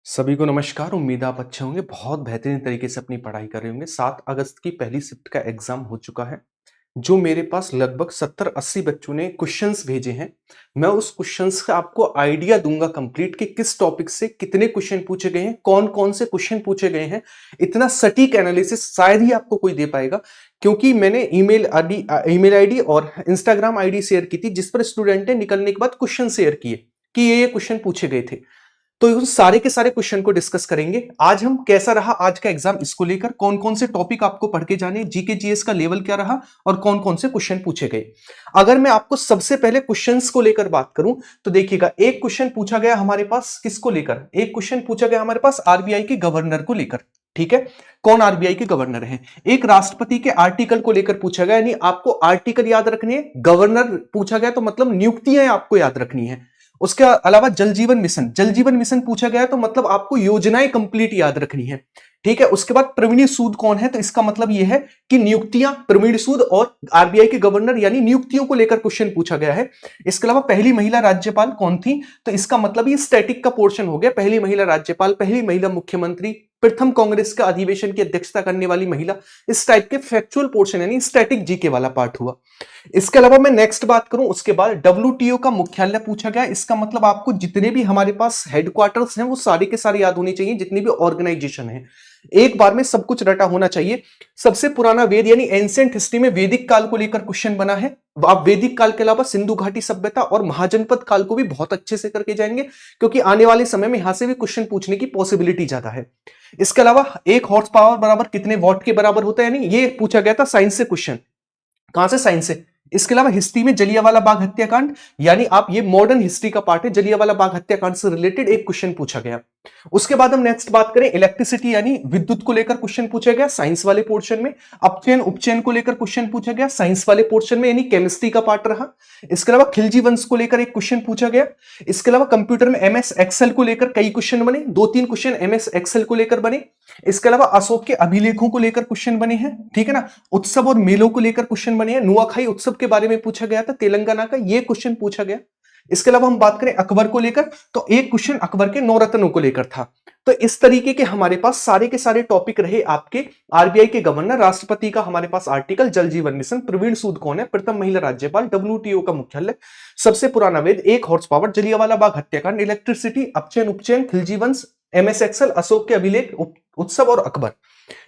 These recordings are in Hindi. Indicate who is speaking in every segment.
Speaker 1: सभी को नमस्कार। उम्मीद है आप अच्छे होंगे, बहुत बेहतरीन तरीके से अपनी पढ़ाई कर रहे होंगे। 7 अगस्त की पहली शिफ्ट का एग्जाम हो चुका है, जो मेरे पास लगभग 70-80 बच्चों ने क्वेश्चंस भेजे हैं। मैं उस क्वेश्चंस का आपको आइडिया दूंगा कंप्लीट कि किस टॉपिक से कितने क्वेश्चन पूछे गए हैं, कौन-कौन से क्वेश्चन पूछे गए हैं। इतना सटीक एनालिसिस शायद ही आपको कोई दे पाएगा, क्योंकि मैंने ईमेल आईडी और इंस्टाग्राम आईडी शेयर की थी, जिस पर स्टूडेंट ने निकलने के बाद क्वेश्चन शेयर किए कि ये क्वेश्चन पूछे गए थे। तो उन सारे के सारे क्वेश्चन को डिस्कस करेंगे। आज हम कैसा रहा आज का एग्जाम, इसको लेकर कौन कौन से टॉपिक आपको पढ़ के जाने, जीके जीएस का लेवल क्या रहा और कौन कौन से क्वेश्चन पूछे गए। अगर मैं आपको सबसे पहले क्वेश्चंस को लेकर बात करूं तो देखिएगा, एक क्वेश्चन पूछा गया हमारे पास किसको लेकर, एक क्वेश्चन पूछा गया हमारे पास आरबीआई के गवर्नर को लेकर। ठीक है, कौन आरबीआई के गवर्नर हैं। एक राष्ट्रपति के आर्टिकल को लेकर पूछा गया, यानी आपको आर्टिकल याद रखने हैं, गवर्नर पूछा गया तो मतलब नियुक्तियां आपको याद रखनी है। उसके अलावा जल जीवन मिशन, जल जीवन मिशन पूछा गया तो मतलब आपको योजनाएं कंप्लीट याद रखनी है। ठीक है, उसके बाद प्रवीण सूद कौन है, तो इसका मतलब यह है कि नियुक्तियां, प्रवीण सूद और आरबीआई के गवर्नर यानी नियुक्तियों को लेकर क्वेश्चन पूछा गया है। इसके अलावा पहली महिला राज्यपाल कौन थी, तो इसका मतलब ये स्टैटिक का पोर्शन हो गया। पहली महिला राज्यपाल, पहली महिला मुख्यमंत्री, प्रथम कांग्रेस का अधिवेशन की अध्यक्षता करने वाली महिला, इस टाइप के फैक्चुअल पोर्शन यानी स्टैटिक जीके वाला पार्ट हुआ। इसके अलावा मैं नेक्स्ट बात करूं, उसके बाद डब्ल्यूटीओ का मुख्यालय पूछा गया। इसका मतलब आपको जितने भी हमारे पास हेडक्वार्टर्स हैं वो सारे के सारे याद होने चाहिए, जितनी भी ऑर्गेनाइजेशन है एक बार में सब कुछ रटा होना चाहिए। सबसे पुराना वेद यानी एंशिएंट हिस्ट्री में वैदिक काल को लेकर क्वेश्चन बना है। आप वैदिक काल के अलावा सिंधु घाटी सभ्यता और महाजनपद काल को भी बहुत अच्छे से करके जाएंगे, क्योंकि आने वाले समय में यहां से भी क्वेश्चन पूछने की पॉसिबिलिटी ज्यादा है। इसके अलावा एक हॉर्स पावर बराबर कितने वॉट के बराबर होता है, यानी ये पूछा गया था साइंस से क्वेश्चन। कहां से, साइंस से। इसके अलावा हिस्ट्री में जलियांवाला बाग हत्याकांड, यानी आप ये मॉडर्न हिस्ट्री का पार्ट है, जलियांवाला बाग हत्याकांड से रिलेटेड एक क्वेश्चन पूछा गया। उसके बाद हम नेक्स्ट बात करें इलेक्ट्रिसिटी यानी विद्युत को लेकर क्वेश्चन पूछा गया साइंस वाले पोर्शन में। अपचयन उपचयन को लेकर क्वेश्चन पूछा गया साइंस वाले पोर्शन में, यानी केमिस्ट्री का पार्ट रहा। इसके अलावा खिलजी वंश को लेकर एक क्वेश्चन पूछा गया। इसके अलावा कंप्यूटर में एमएस एक्सेल को लेकर कई क्वेश्चन बने, 2-3 क्वेश्चन एमएस एक्सेल को लेकर बने। इसके अलावा अशोक के अभिलेखों को लेकर क्वेश्चन बने हैं। ठीक है ना, उत्सव और मेलों को लेकर क्वेश्चन बने हैं। नुआखाई उत्सव के बारे में पूछा गया था, तेलंगाना का, ये क्वेश्चन पूछा गया। इसके अलावा हम बात करें अकबर को लेकर, तो एक क्वेश्चन अकबर के नौरत्नों को लेकर था। तो इस तरीके के हमारे पास सारे के सारे टॉपिक रहे आपके। आरबीआई के गवर्नर, राष्ट्रपति का हमारे पास आर्टिकल, जल जीवन मिशन, प्रवीण सूद कौन है, प्रथम महिला राज्यपाल, डब्ल्यूटीओ का मुख्यालय, सबसे पुराना वेद, एक हॉर्स पावर, जलियांवाला बाग हत्याकांड, इलेक्ट्रिसिटी, अपचयन उपचयन, खिलजी वंश, एमएस एक्सेल, अशोक के अभिलेख, उत्सव और अकबर,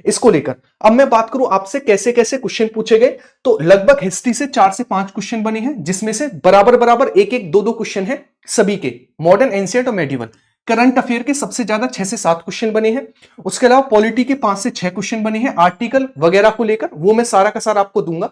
Speaker 1: इसको लेकर। अब मैं बात करूं आपसे कैसे कैसे क्वेश्चन पूछे गए, तो लगभग हिस्ट्री से 4 से 5 क्वेश्चन बने हैं, जिसमें से बराबर बराबर एक एक दो दो क्वेश्चन है सभी के, मॉडर्न, एंशिएंट और मेडिवल। करंट अफेयर के सबसे ज्यादा 6 से 7 क्वेश्चन बने हैं। उसके अलावा पॉलिटी के 5 से 6 क्वेश्चन बने हैं, आर्टिकल वगैरह को लेकर, वो मैं सारा का सारा आपको दूंगा।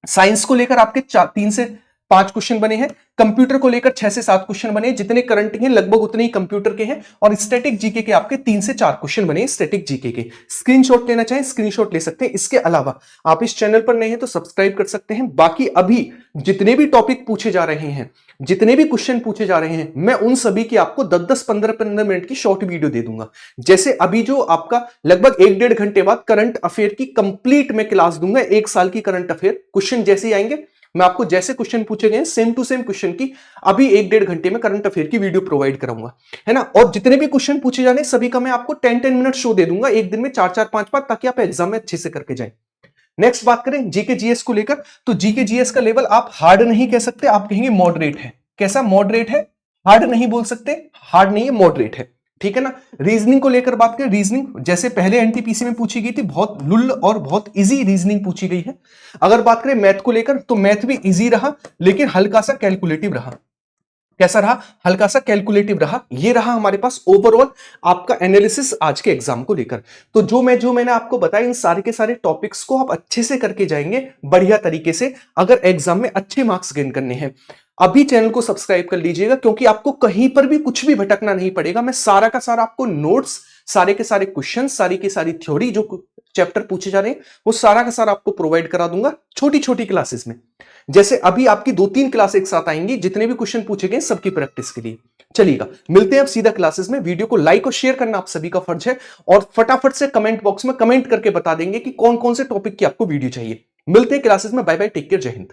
Speaker 1: साइंस को लेकर आपके 3 से 5 क्वेश्चन बने हैं। कंप्यूटर को लेकर 6 से 7 क्वेश्चन बने हैं, जितने करंट के हैं लगभग उतने ही कंप्यूटर के हैं। और स्टैटिक जीके के आपके 3 से 4 क्वेश्चन बने हैं स्टैटिक जीके के। स्क्रीनशॉट लेना चाहें स्क्रीनशॉट ले सकते हैं। इसके अलावा आप इस चैनल पर नए हैं तो सब्सक्राइब कर सकते हैं। बाकी अभी जितने भी टॉपिक पूछे जा रहे हैं, जितने भी क्वेश्चन पूछे जा रहे हैं, मैं उन सभी की आपको 10-10, 15-15 मिनट की शॉर्ट वीडियो दे दूंगा। जैसे अभी जो आपका लगभग 1-1.5 घंटे बाद करंट अफेयर की कंप्लीट मैं क्लास दूंगा, 1 साल की करंट अफेयर क्वेश्चन जैसे ही आएंगे, मैं आपको जैसे क्वेश्चन पूछे गए सेम टू सेम क्वेश्चन की अभी 1-1.5 घंटे में करंट अफेयर की वीडियो प्रोवाइड कराऊंगा, है ना। और जितने भी क्वेश्चन पूछे जाने सभी का मैं आपको 10-10 मिनट शो दे दूंगा एक दिन में, 4-4, 5-5, ताकि आप एग्जाम में अच्छे से करके जाएं। नेक्स्ट बात करें जीके जीएस को लेकर, तो जीके जीएस का लेवल आप हार्ड नहीं कह सकते, आप कहेंगे मॉडरेट है। कैसा, मॉडरेट है, हार्ड नहीं बोल सकते, हार्ड नहीं है, मॉडरेट है। ठीक है ना। रीजनिंग को लेकर बात करें, रीजनिंग जैसे पहले एनटीपीसी में पूछी गई थी, बहुत लुल और बहुत इजी रीजनिंग पूछी गई है। अगर बात करें मैथ को लेकर, तो मैथ भी इजी रहा, लेकिन हल्का सा कैलकुलेटिव रहा। कैसा रहा, हल्का सा कैलकुलेटिव रहा। ये रहा हमारे पास ओवरऑल आपका एनालिसिस आज के एग्जाम को लेकर। तो जो मैंने आपको बताया, इन सारे के सारे टॉपिक्स को आप अच्छे से करके जाएंगे बढ़िया तरीके से, अगर एग्जाम में अच्छे मार्क्स गेन करने हैं। अभी चैनल को सब्सक्राइब कर लीजिएगा, क्योंकि आपको कहीं पर भी कुछ भी भटकना नहीं पड़ेगा। मैं सारा का सारा आपको नोट्स, सारे के सारे क्वेश्चन, सारी की सारी थ्योरी, जो चैप्टर पूछे जा रहे हैं, वो सारा का सारा आपको प्रोवाइड करा दूंगा छोटी छोटी क्लासेस में। जैसे अभी आपकी 2-3 क्लास एक साथ आएंगी, जितने भी क्वेश्चन पूछे गए सबकी प्रैक्टिस के लिए। चलिएगा, मिलते हैं अब सीधा क्लासेस में। वीडियो को लाइक और शेयर करना आप सभी का फर्ज है, और फटाफट से कमेंट बॉक्स में कमेंट करके बता देंगे कि कौन कौन से टॉपिक की आपको वीडियो चाहिए। मिलते हैं क्लासेस में, बाय बाय, टेक केयर, जय हिंद।